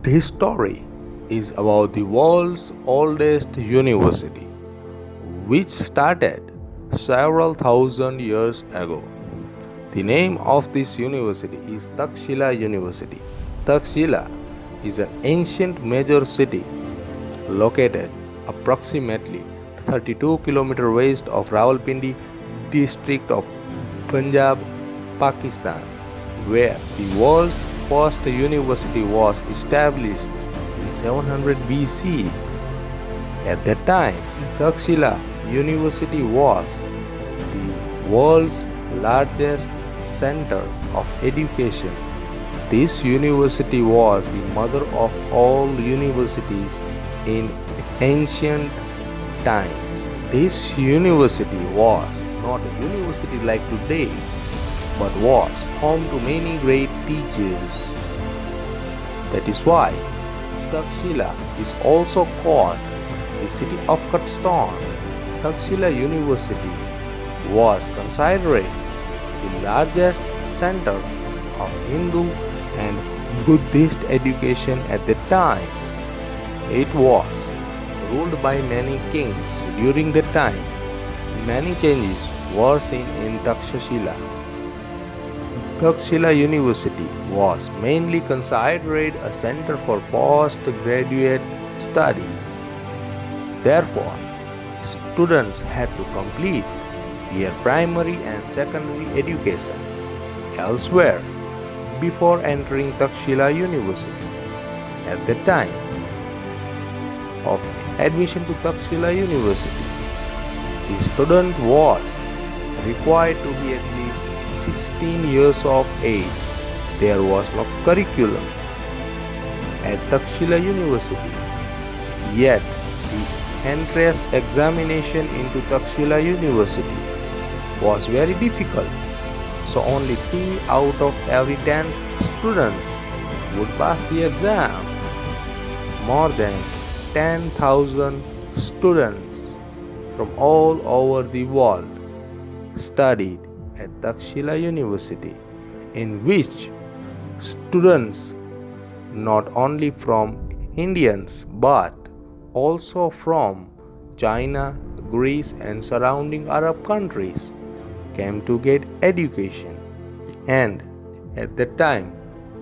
This story is about the world's oldest university, which started several thousand years ago. The name of this university is Taxila University. Taxila is an ancient major city located approximately 32 km west of Rawalpindi district of Punjab, Pakistan, where the world's first university was established in 700 BC. At that time, Taxila University was the world's largest center of education. This university was the mother of all universities in ancient times. This university was not a university like today, but was home to many great teachers. That is why Taxila is also called the city of cut stone. Taxila University was considered the largest center of Hindu and Buddhist education at the time. It was ruled by many kings during that time. Many changes were seen in Taxila. Taxila University was mainly considered a center for postgraduate studies. Therefore, students had to complete their primary and secondary education elsewhere before entering Taxila University. At the time of admission to Taxila University, the student was required to be at least 16 years of age. There was no curriculum at Taxila University, yet the entrance examination into Taxila University was very difficult, so only 3 out of every 10 students would pass the exam. More than 10,000 students from all over the world studied at Taxila University, in which students not only from Indians but also from China, Greece and surrounding Arab countries came to get education. And at that time,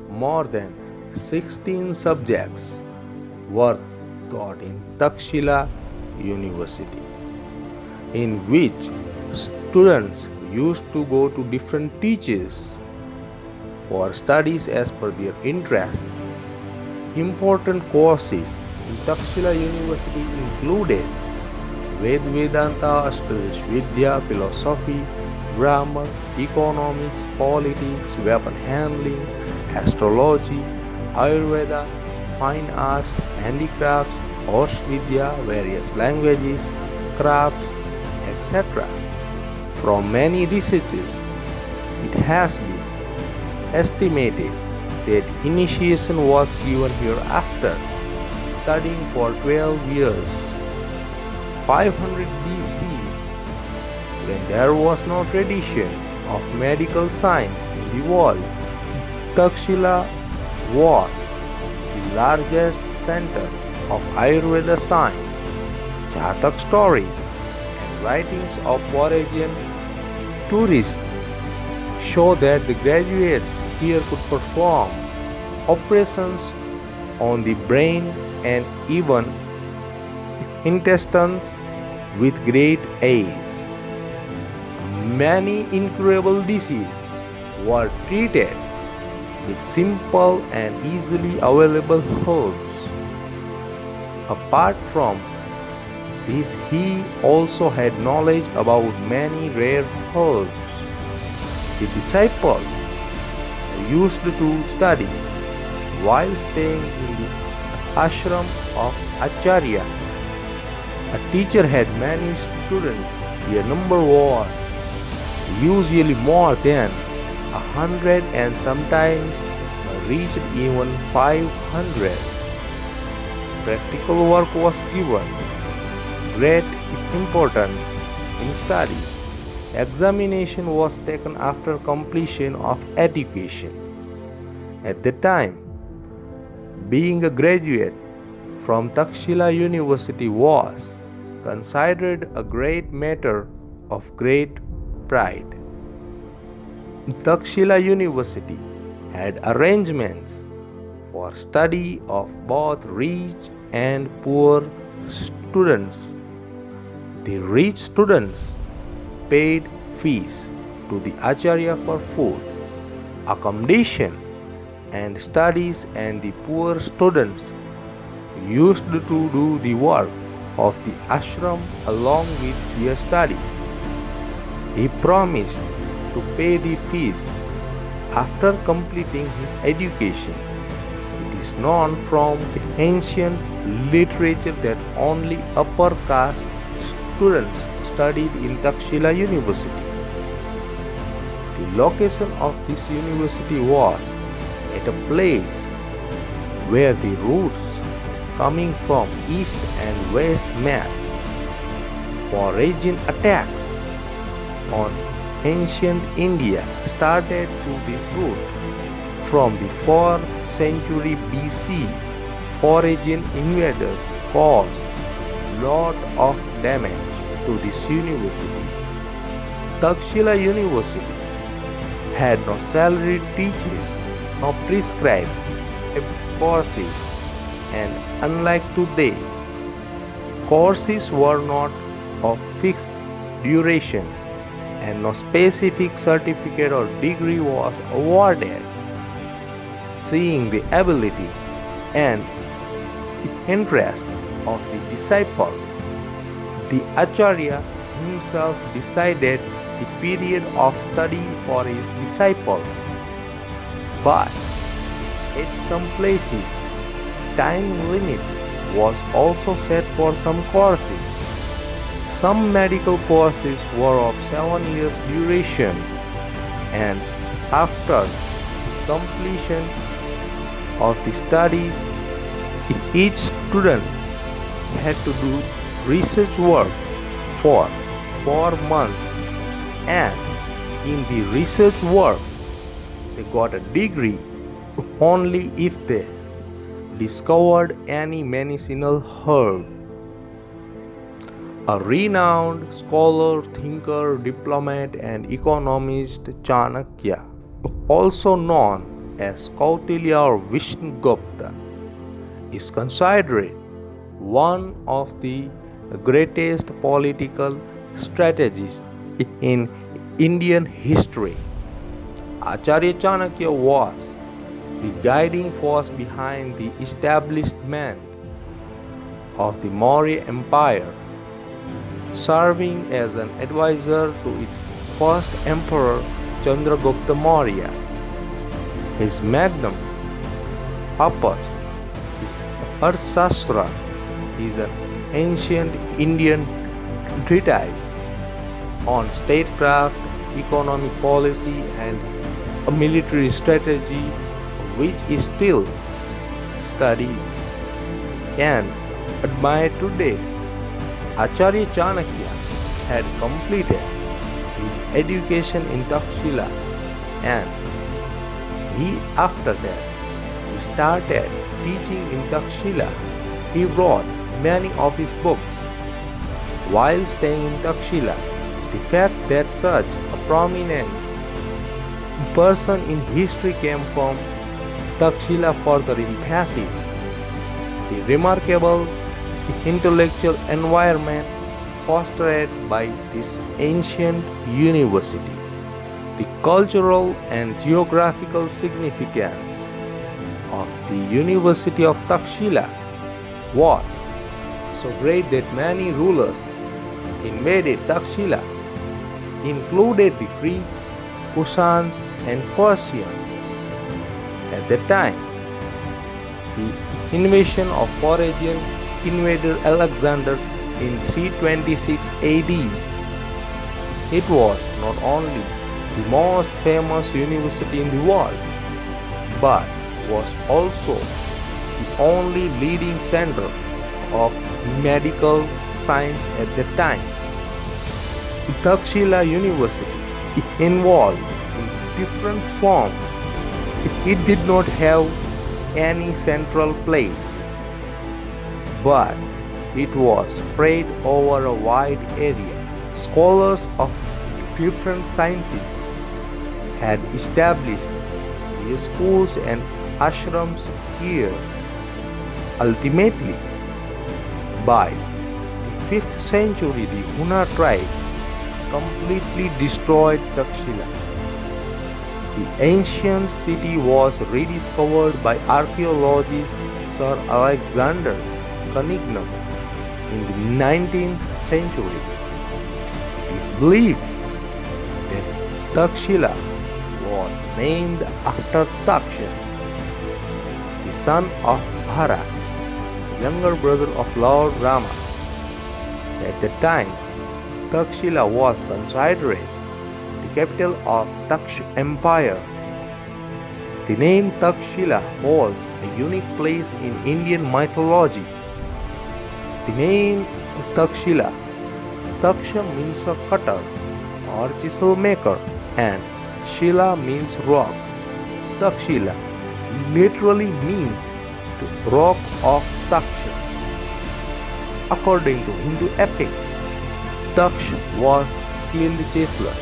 more than 16 subjects were taught in Taxila University, in which students used to go to different teachers for studies as per their interest. Important courses in Taxila University included Vedanta, Vidya, philosophy, grammar, economics, politics, weapon handling, astrology, Ayurveda, fine arts, handicrafts, horse vidya, various languages, crafts, etc. From many researches, it has been estimated that initiation was given here after studying for 12 years. 500 BC, when there was no tradition of medical science in the world, Taxila was the largest center of Ayurveda science. Jatak stories and writings of foreign tourists show that the graduates here could perform operations on the brain and even intestines with great ease. Many incurable diseases were treated with simple and easily available herbs. Apart from this, he also had knowledge about many rare herbs. The disciples used to study while staying in the ashram of Acharya. A teacher had many students. Their number was usually more than 100 and sometimes reached even 500. Practical work was given great importance in studies. Examination was taken after completion of education. At the time, being a graduate from Taxila University was considered a great matter of great pride. Taxila University had arrangements for study of both rich and poor students. The rich students paid fees to the Acharya for food, accommodation, and studies, and the poor students used to do the work of the ashram along with their studies. He promised to pay the fees after completing his education. It is known from ancient literature that only upper caste students studied in Taxila University. The location of this university was at a place where the routes coming from east and west met for raging attacks on ancient India started through this route. From the 4th century BC, foreign invaders caused lot of damage to this university. Taxila University had no salaried teachers, no prescribed courses, and unlike today, courses were not of fixed duration and no specific certificate or degree was awarded. Seeing the ability and interest of the disciple, the Acharya himself decided the period of study for his disciples. But at some places, time limit was also set for some courses. Some medical courses were of 7 years duration, and after completion of the studies, each student had to do research work for 4 months, and in the research work they got a degree only if they discovered any medicinal herb. A renowned scholar, thinker, diplomat, and economist, Chanakya, also known as Kautilya or Vishnugupta, is considered one of the greatest political strategists in Indian history. Acharya Chanakya was the guiding force behind the establishment of the Maurya Empire, serving as an advisor to its first emperor Chandragupta Maurya. His magnum opus, the Arthashastra, is an ancient Indian treatise on statecraft, economic policy, and military strategy, which is still studied and admired today. Acharya Chanakya had completed his education in Taxila, and after that he started teaching in Taxila. He wrote many of his books while staying in Taxila. The fact that such a prominent person in history came from Taxila further emphasizes the remarkable intellectual environment fostered by this ancient university. The cultural and geographical significance of the University of Taxila was so great that many rulers invaded Taxila, included the Greeks, Kusans, and Persians. At that time, the invasion of foreign invader Alexander in 326 AD, it was not only the most famous university in the world, but was also the only leading center of medical science at that time. Taxila University involved in different forms. It did not have any central place, but it was spread over a wide area. Scholars of different sciences had established their schools and ashrams here. Ultimately, by the 5th century, the Hunna tribe completely destroyed Taxila. The ancient city was rediscovered by archaeologist Sir Alexander Cunningham in the 19th century. It is believed that Taxila was named after Taksha, the son of Bharat, younger brother of Lord Rama. At the time, Taxila was considered the capital of Taksha Empire. The name Taxila holds a unique place in Indian mythology. The name Taxila, Taksha means a cutter or chisel maker, and Shila means rock. Taxila literally means the rock of Taksha. According to Hindu epics, Taksha was a skilled chiseler,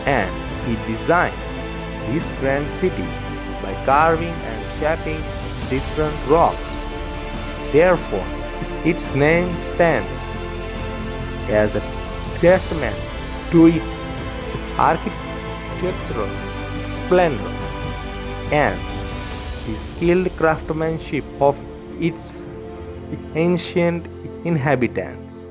and he designed this grand city by carving and shaping different rocks. Therefore, its name stands as a testament to its architectural splendor and the skilled craftsmanship of its ancient inhabitants.